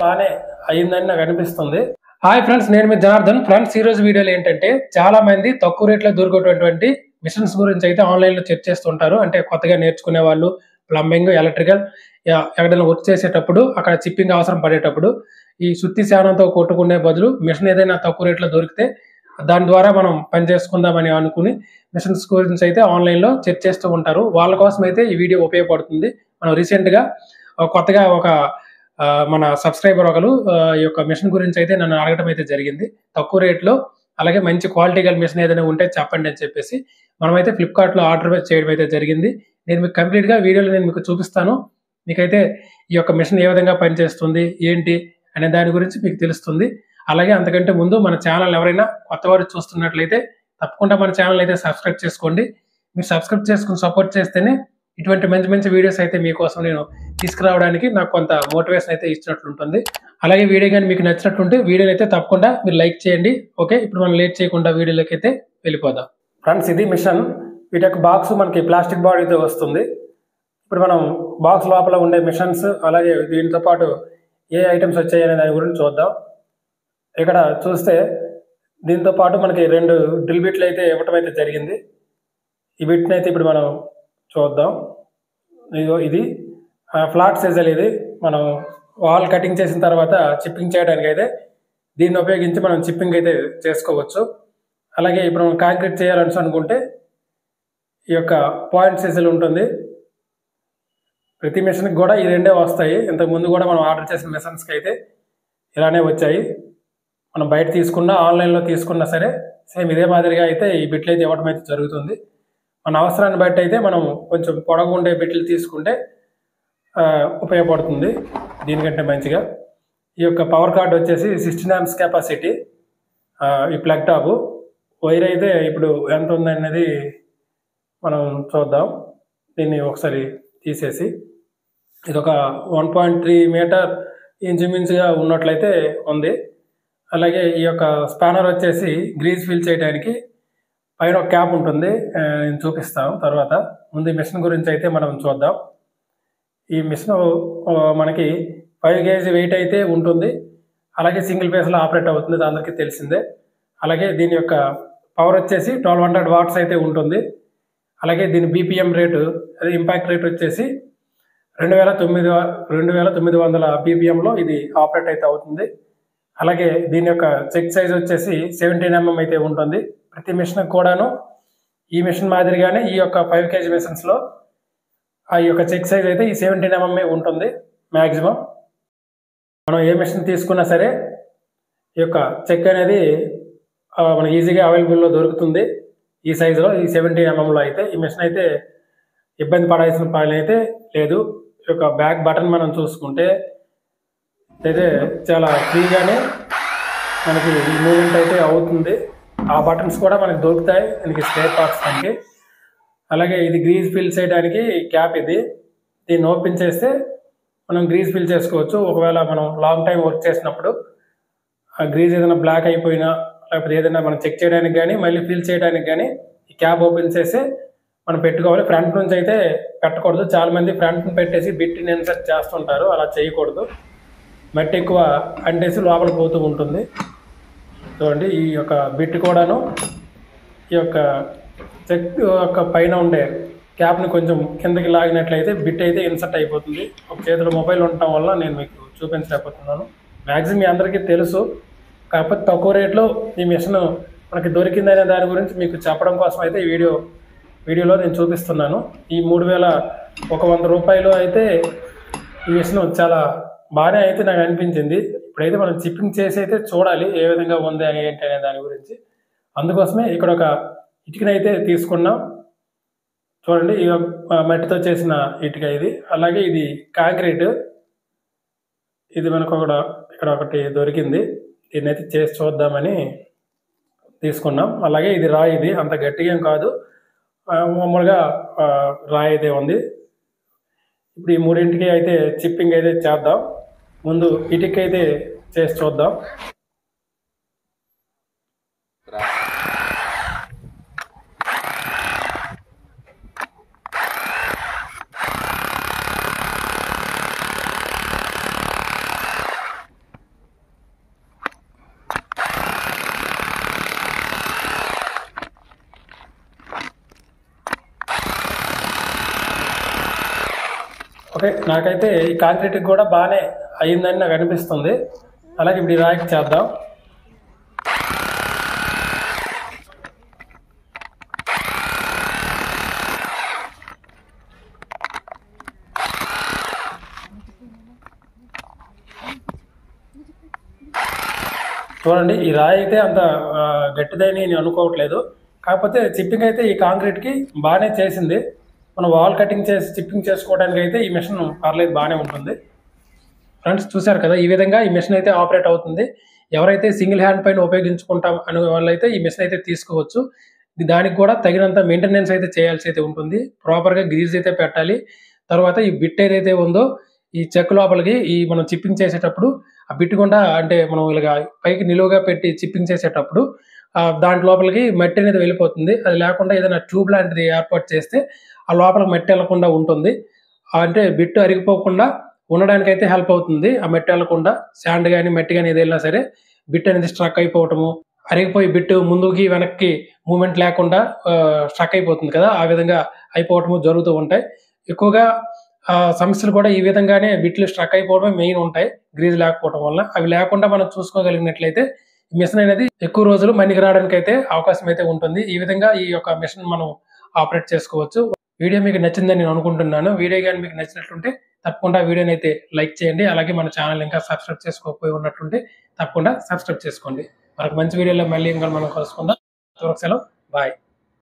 బాగానే అయిందని నాకు అనిపిస్తుంది. హాయ్ ఫ్రెండ్స్, నేను మీ జనార్దన్. ఫ్రెండ్స్, ఈ రోజు వీడియోలో ఏంటంటే చాలా మంది తక్కువ రేట్లో దొరికేటువంటి మిషన్స్ గురించి అయితే ఆన్లైన్ లో చెక్ చేస్తుంటారు. అంటే కొత్తగా నేర్చుకునే వాళ్ళు ప్లంబింగ్, ఎలక్ట్రికల్ ఎక్కడైనా వర్క్ చేసేటప్పుడు అక్కడ చిప్పింగ్ అవసరం పడేటప్పుడు ఈ సుత్తి శానంతో కొట్టుకునే బదులు మిషన్ ఏదైనా తక్కువ రేట్లో దొరికితే దాని ద్వారా మనం పని చేసుకుందామని అనుకుని మిషన్స్ గురించి అయితే ఆన్లైన్ లో చెక్ చేస్తూ ఉంటారు. వాళ్ళ కోసం అయితే ఈ వీడియో ఉపయోగపడుతుంది. మనం రీసెంట్ గా కొత్తగా ఒక మన సబ్స్క్రైబర్ ఒకరు ఈ యొక్క మిషన్ గురించి అయితే నన్ను అడగడం అయితే జరిగింది. తక్కువ రేట్లో అలాగే మంచి క్వాలిటీ గల మిషన్ ఏదైనా ఉంటే చెప్పండి అని చెప్పేసి మనమైతే ఫ్లిప్కార్ట్లో ఆర్డర్ చేయడం అయితే జరిగింది. నేను మీకు కంప్లీట్గా వీడియోలో నేను మీకు చూపిస్తాను. మీకైతే ఈ యొక్క మిషన్ ఏ విధంగా పనిచేస్తుంది ఏంటి అనే దాని గురించి మీకు తెలుస్తుంది. అలాగే అంతకంటే ముందు మన ఛానల్ ఎవరైనా కొత్త వారు చూస్తున్నట్లయితే తప్పకుండా మన ఛానల్ అయితే సబ్స్క్రైబ్ చేసుకోండి. మీరు సబ్స్క్రైబ్ చేసుకుని సపోర్ట్ చేస్తేనే ఇటువంటి మంచి మంచి వీడియోస్ అయితే మీకోసం నేను తీసుకురావడానికి నాకు కొంత మోటివేషన్ అయితే ఇచ్చినట్లు ఉంటుంది. అలాగే వీడియో కానీ మీకు నచ్చినట్టుంటే వీడియోని అయితే తప్పకుండా మీరు లైక్ చేయండి. ఓకే, ఇప్పుడు మనం లేట్ చేయకుండా వీడియోలోకి అయితే వెళ్ళిపోదాం. ఫ్రెండ్స్, ఇది మిషన్. వీటి యొక్క బాక్స్ మనకి ప్లాస్టిక్ బాడీతో వస్తుంది. ఇప్పుడు మనం బాక్స్ లోపల ఉండే మిషన్స్ అలాగే దీంతో పాటు ఏ ఐటమ్స్ వచ్చాయనే దాని గురించి చూద్దాం. ఇక్కడ చూస్తే దీంతో పాటు మనకి 2 డ్రిల్ బిట్లు అయితే ఇవ్వటం అయితే జరిగింది. ఈ బిట్ని అయితే ఇప్పుడు మనం చూద్దాం. ఇది ఫ్లాట్ సైజల్. ఇది మనం వాల్ కటింగ్ చేసిన తర్వాత చిప్పింగ్ చేయడానికి అయితే దీన్ని ఉపయోగించి మనం చిప్పింగ్ అయితే చేసుకోవచ్చు. అలాగే ఇప్పుడు మనం కాంక్రీట్ చేయాలని అనుకుంటే ఈ యొక్క పాయింట్ సైజల్ ఉంటుంది. ప్రతి మిషన్కి కూడా ఈ 2 వస్తాయి. ఇంతకుముందు కూడా మనం ఆర్డర్ చేసిన మిషన్స్కి అయితే ఇలానే వచ్చాయి. మనం బయట తీసుకున్నా ఆన్లైన్లో తీసుకున్నా సరే సేమ్ ఇదే మాదిరిగా అయితే ఈ బిట్లు అయితే ఇవ్వడం అయితే జరుగుతుంది. మన అవసరాన్ని బట్టి అయితే మనం కొంచెం పొడవు ఉండే బిట్లు తీసుకుంటే ఉపయోగపడుతుంది దీనికంటే మంచిగా. ఈ యొక్క పవర్ కార్డ్ వచ్చేసి 16 amps కెపాసిటీ. ఈ ప్లగ్ టాపు వైర్ అయితే ఇప్పుడు ఎంత ఉందనేది మనం చూద్దాం. దీన్ని ఒకసారి తీసేసి ఇది ఒక 1.3 మీటర్ ఇంచుమించుగా ఉన్నట్లయితే ఉంది. అలాగే ఈ యొక్క స్పానర్ వచ్చేసి గ్రీజ్ ఫిల్ చేయడానికి పైన ఒక క్యాప్ ఉంటుంది. నేను చూపిస్తాను తర్వాత. ముందు ఈ మిషన్ గురించి అయితే మనం చూద్దాం. ఈ మిషన్ మనకి 5 kg వెయిట్ అయితే ఉంటుంది. అలాగే సింగిల్ ఫేస్లో ఆపరేట్ అవుతుంది, అందరికీ తెలిసిందే. అలాగే దీని యొక్క పవర్ వచ్చేసి 1200 watts అయితే ఉంటుంది. అలాగే దీని బీపీఎం రేటు, అది ఇంపాక్ట్ రేట్ వచ్చేసి 2900 బీపీఎంలో ఇది ఆపరేట్ అయితే అవుతుంది. అలాగే దీని యొక్క చెక్ సైజ్ వచ్చేసి 17 mm అయితే ఉంటుంది. ప్రతి మిషన్ కూడాను ఈ మిషన్ మాదిరిగానే ఈ యొక్క 5 kg మిషన్స్లో ఆ యొక్క చెక్ సైజ్ అయితే ఈ 17 mm ఉంటుంది మ్యాక్సిమం. మనం ఏ మిషన్ తీసుకున్నా సరే ఈ యొక్క చెక్ అనేది మనకి ఈజీగా అవైలబుల్లో దొరుకుతుంది. ఈ సైజులో ఈ 17 mm అయితే ఈ మిషన్ అయితే ఇబ్బంది పడాల్సిన పని అయితే లేదు. ఈ యొక్క బ్యాక్ బటన్ మనం చూసుకుంటే అయితే చాలా ఫ్రీగానే మనకి ఈ మూమెంట్ అయితే అవుతుంది. ఆ బటన్స్ కూడా మనకి దొరుకుతాయి దీనికి స్పేర్ పార్ట్స్ మనకి. అలాగే ఇది గ్రీజ్ ఫిల్ చేయడానికి క్యాప్. దీన్ని ఓపెన్ చేస్తే మనం గ్రీజ్ ఫిల్ చేసుకోవచ్చు. ఒకవేళ మనం లాంగ్ టైం వర్క్ చేసినప్పుడు ఆ గ్రీజ్ ఏదైనా బ్లాక్ అయిపోయినా లేకపోతే ఏదైనా మనం చెక్ చేయడానికి కానీ మళ్ళీ ఫిల్ చేయడానికి కానీ ఈ క్యాప్ ఓపెన్ చేసి మనం పెట్టుకోవాలి. ఫ్రంట్ నుంచి అయితే పెట్టకూడదు. చాలామంది ఫ్రంట్ని పెట్టేసి బిట్ని ఇన్సర్ట్ చేస్తుంటారు. అలా చేయకూడదు. మట్టి ఎక్కువ అంటేసి లోపల పోతూ ఉంటుంది. చూడండి, ఈ యొక్క బిట్ కూడాను ఈ యొక్క చెక్ యొక్క పైన ఉండే క్యాప్ని కొంచెం కిందకి లాగినట్లయితే బిట్ అయితే ఇన్సర్ట్ అయిపోతుంది. ఒక చేతిలో మొబైల్ ఉండటం వల్ల నేను మీకు చూపించలేకపోతున్నాను. మ్యాక్సిమం మీ అందరికీ తెలుసు, కాకపోతే తక్కువ రేట్లో ఈ మిషన్ మనకి దొరికిందనే దాని గురించి మీకు చెప్పడం కోసం అయితే ఈ వీడియోలో నేను చూపిస్తున్నాను. ఈ 3100 రూపాయలు అయితే ఈ మిషన్ చాలా బాగానే అయితే నాకు అనిపించింది. ఇప్పుడైతే మనం చిప్పింగ్ చేసి అయితే చూడాలి ఏ విధంగా ఉంది అని ఏంటి అనే దాని గురించి. అందుకోసమే ఇక్కడ ఒక ఇటుకనైతే తీసుకున్నాం. చూడండి, ఈ మట్టితో చేసిన ఇటుక ఇది. అలాగే ఇది కాంక్రీట్. ఇది మనకు ఇక్కడ ఒకటి దొరికింది. దీన్ని అయితే చేసి చూద్దామని తీసుకున్నాం. అలాగే ఇది రాయి. ఇది అంత గట్టిగా ఏం కాదు, మామూలుగా రాయి అయితే ఉంది. ఇప్పుడు ఈ 3ంటికి అయితే చిప్పింగ్ అయితే చేద్దాం. ముందు ఇటుక అయితే చేసి చూద్దాం. ఓకే, నాకైతే ఈ కాంక్రీట్ కూడా బాగానే అయిందని నాకు అనిపిస్తుంది. అలాగే ఇప్పుడు ఈ రాయికి చేద్దాం. చూడండి, ఈ రాయి అయితే అంత గట్టిదని నేను అనుకోవట్లేదు. కాకపోతే చిప్పింగ్ అయితే ఈ కాంక్రీట్కి బాగానే చేసింది. మనం వాల్ కటింగ్ చేసి చిప్పింగ్ చేసుకోవడానికి అయితే ఈ మిషన్ పర్లేదు, బాగానే ఉంటుంది. ఫ్రెండ్స్ చూశారు కదా, ఈ విధంగా ఈ మిషన్ అయితే ఆపరేట్ అవుతుంది. ఎవరైతే సింగిల్ హ్యాండ్ పైన ఉపయోగించుకుంటాం అనే వాళ్ళైతే ఈ మిషన్ అయితే తీసుకోవచ్చు. దానికి కూడా తగినంత మెయింటెనెన్స్ అయితే చేయాల్సి అయితే ఉంటుంది. ప్రాపర్గా గ్రీజ్ అయితే పెట్టాలి. తర్వాత ఈ బిట్ ఏదైతే ఉందో ఈ చెక్ లోపలికి ఈ మనం చిప్పింగ్ చేసేటప్పుడు ఆ బిట్ గుండా అంటే మనం ఇలాగా పైకి నిలువుగా పెట్టి చిప్పింగ్ చేసేటప్పుడు దాంట్ లోపలికి మట్టి అనేది వెళ్ళిపోతుంది. అది లేకుండా ఏదైనా ట్యూబ్ లాంటిది ఏర్పాటు చేస్తే ఆ లోపలికి మట్టి వెళ్ళకుండా ఉంటుంది. అంటే బిట్టు అరిగిపోకుండా ఉండడానికి అయితే హెల్ప్ అవుతుంది. ఆ మట్టి వెళ్ళకుండా శాండ్ కానీ మట్టి కానీ ఏది వెళ్ళినా సరే బిట్ అనేది స్ట్రక్ అయిపోవటము, అరిగిపోయి బిట్టు ముందుకి వెనక్కి మూమెంట్ లేకుండా స్ట్రక్ అయిపోతుంది కదా, ఆ విధంగా అయిపోవటము జరుగుతూ ఉంటాయి. ఎక్కువగా సమస్యలు కూడా ఈ విధంగానే బిట్లు స్ట్రక్ అయిపోవడమే మెయిన్ ఉంటాయి, గ్రీజ్ లేకపోవడం వల్ల. అవి లేకుండా మనం చూసుకోగలిగినట్లయితే మిషన్ అనేది ఎక్కువ రోజులు మనికి రావడానికి అయితే అవకాశం అయితే ఉంటుంది. ఈ విధంగా ఈ యొక్క మిషన్ మనం ఆపరేట్ చేసుకోవచ్చు. వీడియో మీకు నచ్చిందని నేను అనుకుంటున్నాను. వీడియో కానీ మీకు నచ్చినట్లుంటే తప్పకుండా వీడియోని అయితే లైక్ చేయండి. అలాగే మన ఛానల్ ఇంకా సబ్స్క్రైబ్ చేసుకోకపోయి ఉన్నట్లుంటే తప్పకుండా సబ్స్క్రైబ్ చేసుకోండి. మనకు మంచి వీడియోలో మళ్ళీ ఇంకా మనం కలుసుకుందాం. సెలవు, బాయ్.